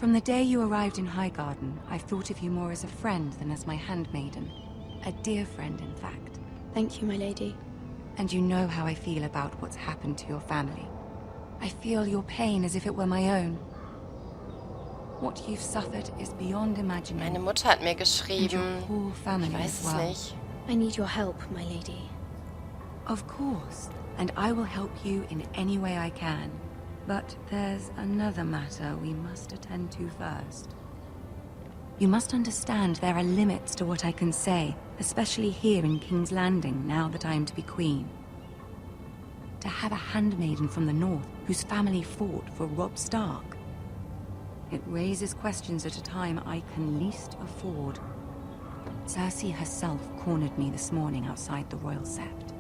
From the day you arrived in Highgarden, I've thought of you more as a friend than as my handmaiden. A dear friend, in fact. Thank you, my lady. And you know how I feel about what's happened to your family. I feel your pain as if it were my own. What you've suffered is beyond imagining. Meine Mutter hat mir And your geschrieben. whole family Ich weiß as es well. nicht. I need your help, my lady. Of course, and I will help you in any way I can. But there's another matter we must attend to first. You must understand there are limits to what I can say, especially here in King's Landing, now that I am to be queen. To have a handmaiden from the north whose family fought for Robb Stark. It raises questions at a time I can least afford. Cersei herself cornered me this morning outside the Royal Sept.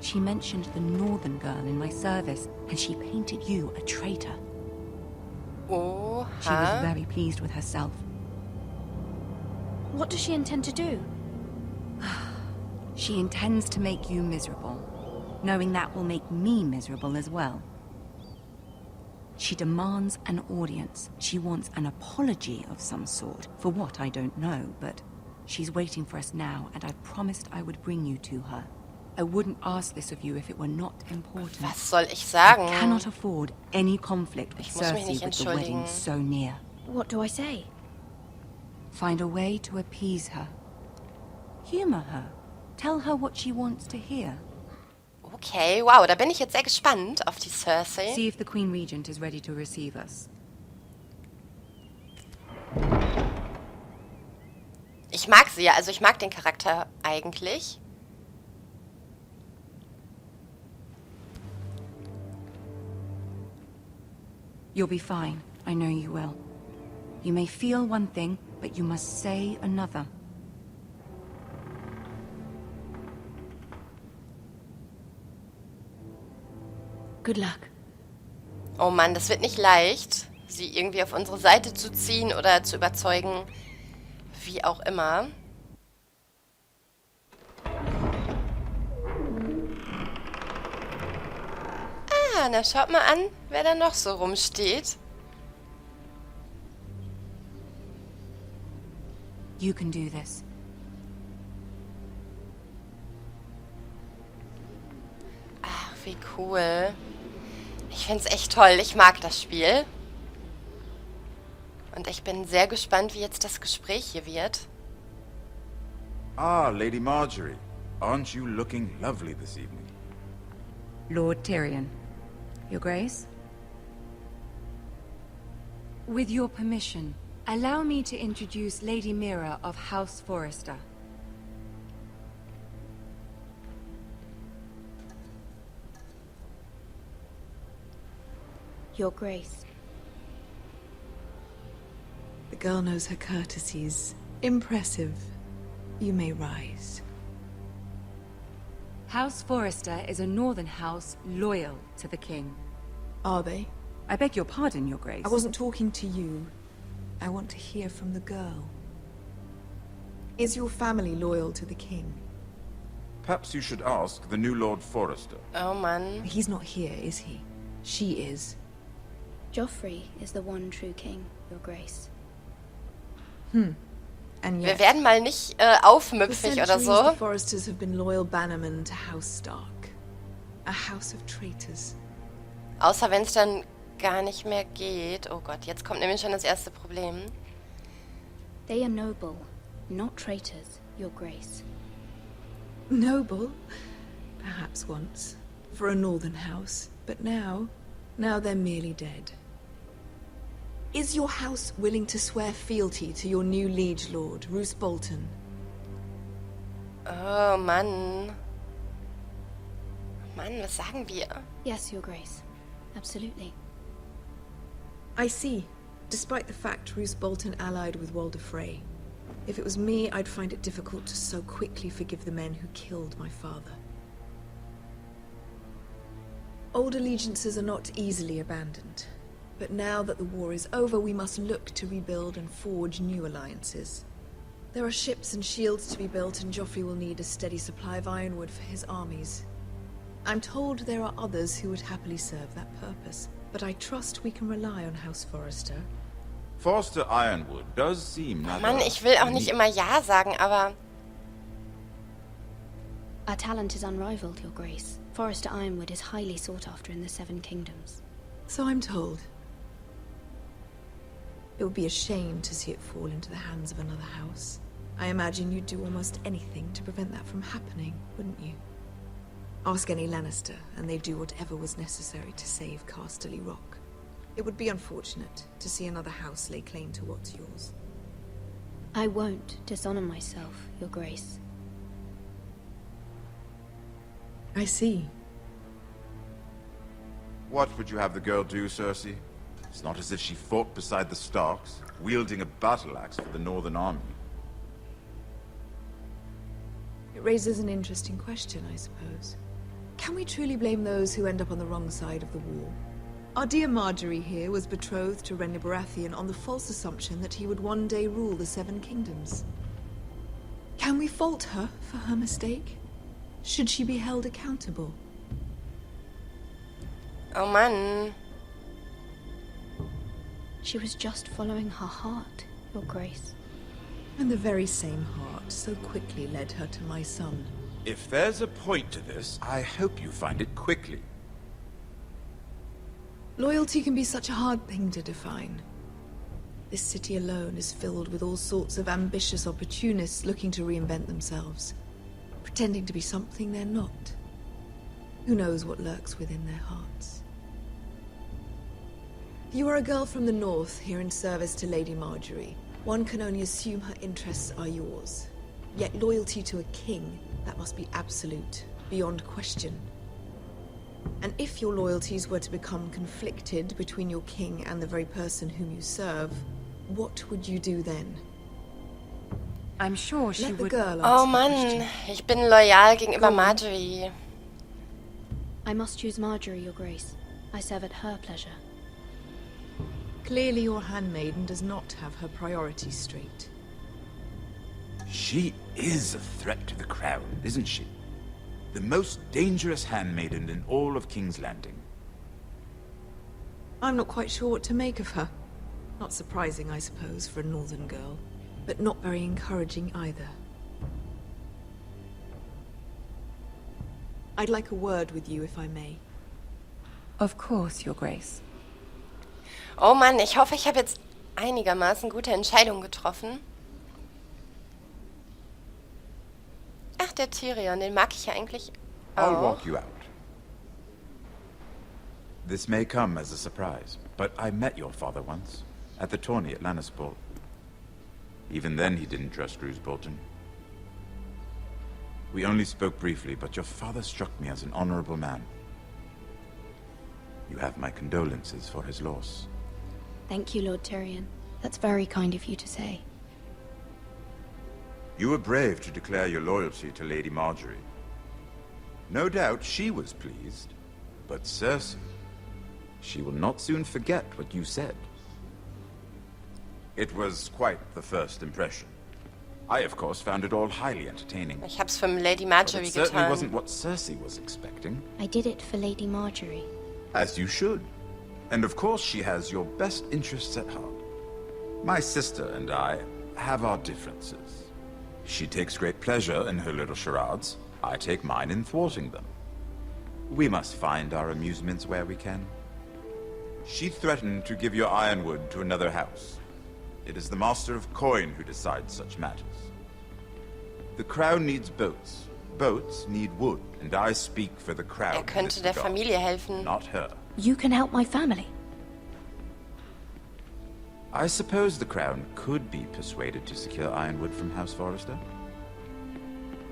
She mentioned the northern girl in my service, and she painted you a traitor. Oha. She was very pleased with herself. What does she intend to do? She intends to make you miserable, knowing that will make me miserable as well. She demands an audience. She wants an apology of some sort, for what I don't know, but she's waiting for us now, and I promised I would bring you to her. I wouldn't ask this of you if it were not important. Was soll ich sagen? I cannot afford any conflict with Ich muss mich Cersei nicht with the wedding entschuldigen. so near. What do I say? Find a way to appease her. Humor her. Tell her what she wants to hear. Okay, wow, da bin ich jetzt sehr gespannt auf die Cersei. See if the Queen Regent is ready to receive us. Ich mag sie ja, also ich mag den Charakter eigentlich. You'll be fine. I know you will. You may feel one thing, but you must say another. Good luck. Oh Mann, das wird nicht leicht, sie irgendwie auf unsere Seite zu ziehen oder zu überzeugen. Wie auch immer. Ah, na schaut mal an, wer da noch so rumsteht. You can do this. Ach, wie cool. Ich find's echt toll. Ich mag das Spiel. Und ich bin sehr gespannt, wie jetzt das Gespräch hier wird. Ah, Lady Marjorie. Aren't you looking lovely this evening? Lord Tyrion. Your Grace? With your permission, allow me to introduce Lady Mira of House Forrester. Your Grace. The girl knows her courtesies. Impressive. You may rise. House Forrester is a northern house loyal to the king. Are they? I beg your pardon, Your Grace. I wasn't talking to you. I want to hear from the girl. Is your family loyal to the king? Perhaps you should ask the new Lord Forrester. Oh Mann. He's not here, is he? She is. Joffrey is the one true king, Your Grace. And Wir yet, werden mal nicht for aufmüpfig oder centuries, so. the Forresters have been loyal bannermen to House Stark. A house of traitors. Außer wenn es dann gar nicht mehr geht. Oh Gott, jetzt kommt nämlich schon das erste Problem. They are noble, not traitors, Your Grace. Noble? Perhaps once. For a northern house. But now they're merely dead. Is your house willing to swear fealty to your new liege lord, Roose Bolton? Oh Mann. Mann, was sagen wir? Yes, Your Grace. Absolutely. I see. Despite the fact Roose Bolton allied with Walder Frey. If it was me, I'd find it difficult to so quickly forgive the men who killed my father. Old allegiances are not easily abandoned. But now that the war is over, we must look to rebuild and forge new alliances. There are ships and shields to be built, and Joffrey will need a steady supply of ironwood for his armies. I'm told there are others who would happily serve that purpose. but I trust we can rely on House Forrester. Forrester Ironwood does seem rather Mann, ich will auch nicht unique. immer Ja sagen, aber... Our talent is unrivaled, Your Grace. Forrester Ironwood is highly sought after in the Seven Kingdoms. So I'm told. It would be a shame to see it fall into the hands of another house. I imagine you'd do almost anything to prevent that from happening, wouldn't you? Ask any Lannister, and they'd do whatever was necessary to save Casterly Rock. It would be unfortunate to see another house lay claim to what's yours. I won't dishonor myself, Your Grace. I see. What would you have the girl do, Cersei? It's not as if she fought beside the Starks, wielding a battle axe for the Northern Army. It raises an interesting question, I suppose. Can we truly blame those who end up on the wrong side of the war? Our dear Marjorie here was betrothed to Renly Baratheon on the false assumption that he would one day rule the Seven Kingdoms. Can we fault her for her mistake? Should she be held accountable? Oh Mann. She was just following her heart, Your Grace. And the very same heart so quickly led her to my son. If there's a point to this, I hope you find it quickly. Loyalty can be such a hard thing to define. This city alone is filled with all sorts of ambitious opportunists looking to reinvent themselves, pretending to be something they're not. Who knows what lurks within their hearts? You are a girl from the north here in service to Lady Marjorie. One can only assume her interests are yours. Yet loyalty to a king, that must be absolute, beyond question. And if your loyalties were to become conflicted between your king and the very person whom you serve, what would you do then? I'm sure she Let the would... girl Oh answer the Mann, question. ich bin loyal gegenüber Go on. Marjorie. I must choose Marjorie, Your Grace. I serve at her pleasure. Clearly your handmaiden does not have her priorities straight. She is a threat to the crown, isn't she? The most dangerous handmaiden in all of King's Landing. I'm not quite sure what to make of her. Not surprising, I suppose, for a northern girl, but not very encouraging either. I'd like a word with you, if I may. Of course, Your Grace. Oh Mann, ich hoffe, ich habe jetzt einigermaßen gute Entscheidungen getroffen. Ach, der Tyrion, den mag ich ja eigentlich I'll auch. walk you out. This may come as a surprise, but I met your father once, at the tourney at Lannister. Even then he didn't trust Roose Bolton. We only spoke briefly, but your father struck me as an honorable man. You have my condolences for his loss. Thank you, Lord Tyrion. That's very kind of you to say. You were brave to declare your loyalty to Lady Marjorie. No doubt she was pleased, but Cersei, she will not soon forget what you said. It was quite the first impression. I, of course, found it all highly entertaining. Ich hab's für Lady But Marjorie it certainly getan. wasn't what Cersei was expecting. I did it for Lady Marjorie. As you should. And of course she has your best interests at heart. My sister and I have our differences. She takes great pleasure in her little charades. I take mine in thwarting them. We must find our amusements where we can. She threatened to give your ironwood to another house. It is the Master of Coin who decides such matters. The crown needs boats. Boats need wood, and I speak for the crown. in Könnte this der regard, Familie helfen. not her. You can help my family. I suppose the crown could be persuaded to secure ironwood from House Forrester.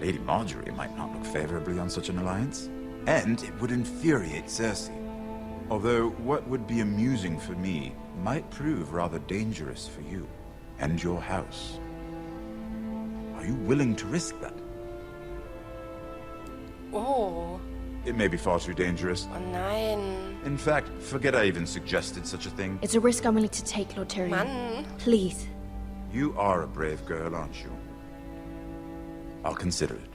Lady Marjorie might not look favorably on such an alliance, and it would infuriate Cersei. Although what would be amusing for me might prove rather dangerous for you and your house. Are you willing to risk that? Oh. It may be far too dangerous. Oh nein. In fact, forget I even suggested such a thing. It's a risk I'm willing to take, Lord Tyrion. Mann. Please. You are a brave girl, aren't you? I'll consider it.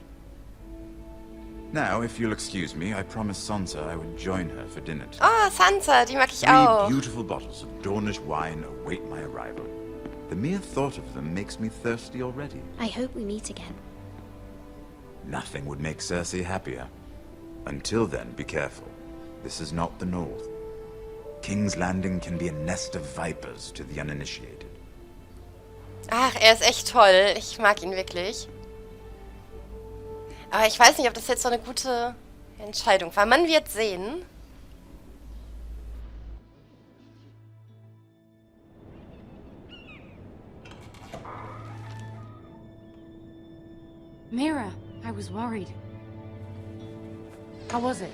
Now, if you'll excuse me, I promised Sansa I would join her for dinner tonight. Oh, Sansa, die mag ich 3 auch. beautiful bottles of Dornish wine await my arrival. The mere thought of them makes me thirsty already. I hope we meet again. Nothing would make Cersei happier. Until then, be careful. This is not the North. King's Landing can be a nest of vipers to the uninitiated. Ach, er ist echt toll. Ich mag ihn wirklich. Aber ich weiß nicht, ob das jetzt so eine gute Entscheidung war. Man wird sehen. Mira, I was worried. How was it?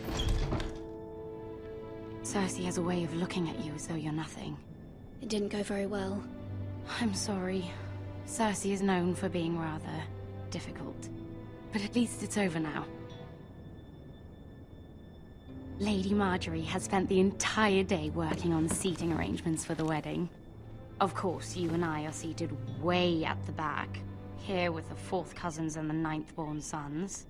Cersei has a way of looking at you as though you're nothing. It didn't go very well. I'm sorry. Cersei is known for being rather difficult. But at least it's over now. Lady Marjorie has spent the entire day working on seating arrangements for the wedding. Of course, you and I are seated way at the back, here with the 4th cousins and the 9th-born sons.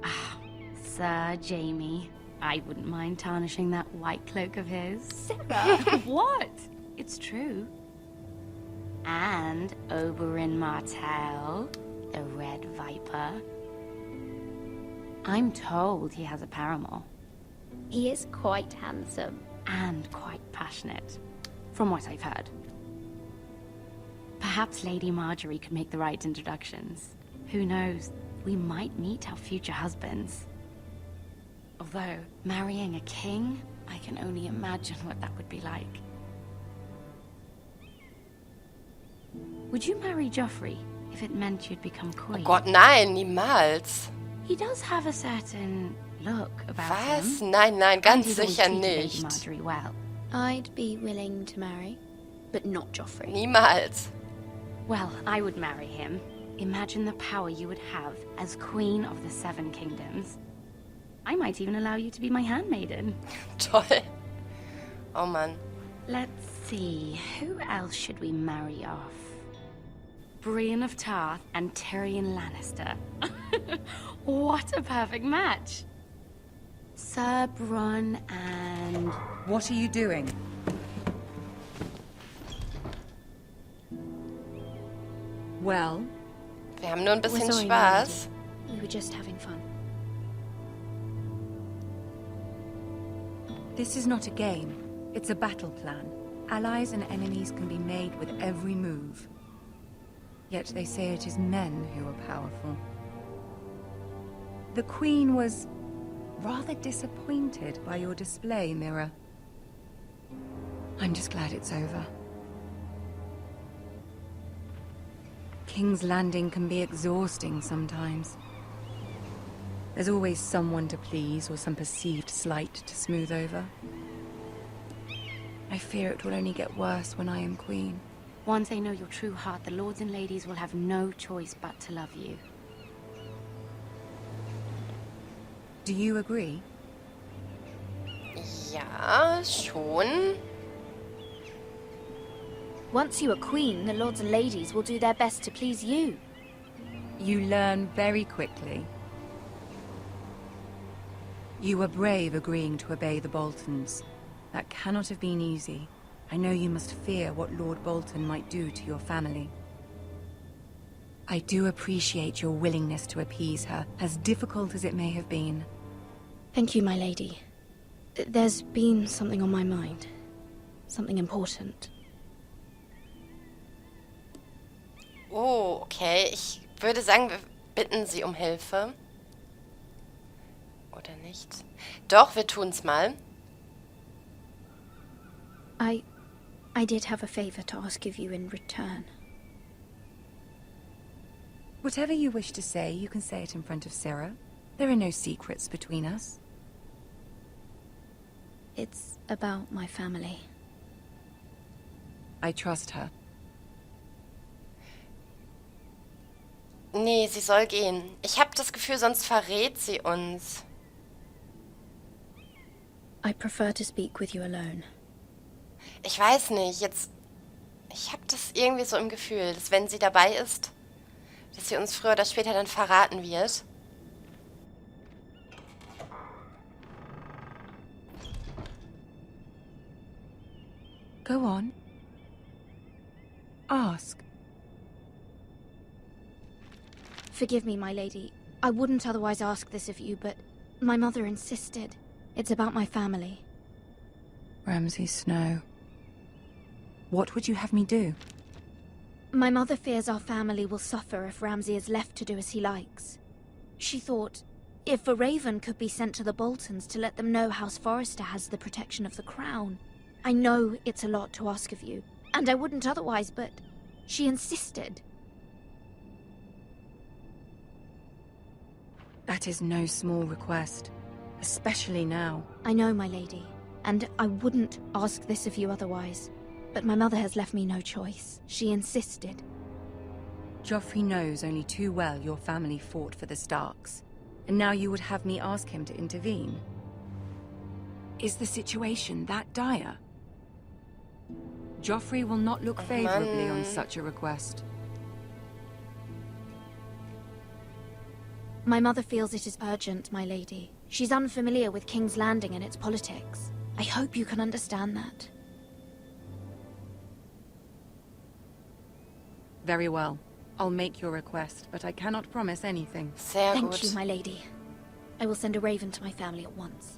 Ah, Sir Jaime. I wouldn't mind tarnishing that white cloak of his. Sarah! What? It's true. And Oberyn Martell, the Red Viper. I'm told he has a paramour. He is quite handsome. And quite passionate, from what I've heard. Perhaps Lady Marjorie could make the right introductions. Who knows, we might meet our future husbands. Although, marrying a king, I can only imagine what that would be like. Would you marry Joffrey if it meant you'd become Oh queen? Gott, nein, niemals. He does have a certain look about Was? him. Nein, nein, And ganz he's always sicher treated Lady nicht. Marjorie well. I'd be willing to marry, but not Joffrey. Niemals. Well, I would marry him. Imagine the power you would have as Queen of the 7 Kingdoms. I might even allow you to be my handmaiden. Toll. Oh Mann. Let's see, who else should we marry off? Brienne of Tarth and Tyrion Lannister. What a perfect match. Sir Bronn and... What are you doing? Well, Wir haben nur ein bisschen sorry, Spaß. We were just having fun. This is not a game. It's a battle plan. Allies and enemies can be made with every move. Yet they say it is men who are powerful. The Queen was rather disappointed by your display, Mira. I'm just glad it's over. King's Landing can be exhausting sometimes. There's always someone to please or some perceived slight to smooth over. I fear it will only get worse when I am queen. Once they know your true heart, the lords and ladies will have no choice but to love you. Do you agree? Ja, schon. Once you are queen, the lords and ladies will do their best to please you. You learn very quickly. You were brave agreeing to obey the Boltons. That cannot have been easy. I know you must fear what Lord Bolton might do to your family. I do appreciate your willingness to appease her, as difficult as it may have been. Thank you, my lady. There's been something on my mind. Something important. Oh, okay. Ich würde sagen, wir bitten sie um Hilfe. Oder nicht? Doch, wir tun's mal. I did have a favor to ask of you in return. Whatever you wish to say, you can say it in front of Sarah. There are no secrets between us. It's about my family. I trust her. Nee, sie soll gehen. Ich habe das Gefühl, sonst verrät sie uns. I prefer to speak with you alone. Ich weiß nicht, jetzt... Ich habe das irgendwie so im Gefühl, dass wenn sie dabei ist, dass sie uns früher oder später dann verraten wird. Go on. Ask. Forgive me, my lady. I wouldn't otherwise ask this of you, but my mother insisted. It's about my family. Ramsay Snow. What would you have me do? My mother fears our family will suffer if Ramsay is left to do as he likes. She thought, if a raven could be sent to the Boltons to let them know House Forrester has the protection of the crown. I know it's a lot to ask of you, and I wouldn't otherwise, but she insisted. That is no small request, especially now. I know, my lady, and I wouldn't ask this of you otherwise. But my mother has left me no choice. She insisted. Joffrey knows only too well your family fought for the Starks, and now you would have me ask him to intervene. Is the situation that dire? Joffrey will not look favorably on such a request. My mother feels it is urgent, my lady. She's unfamiliar with King's Landing and its politics. I hope you can understand that. Very well. I'll make your request, but I cannot promise anything. Sehr gut. Thank you, my lady. I will send a raven to my family at once.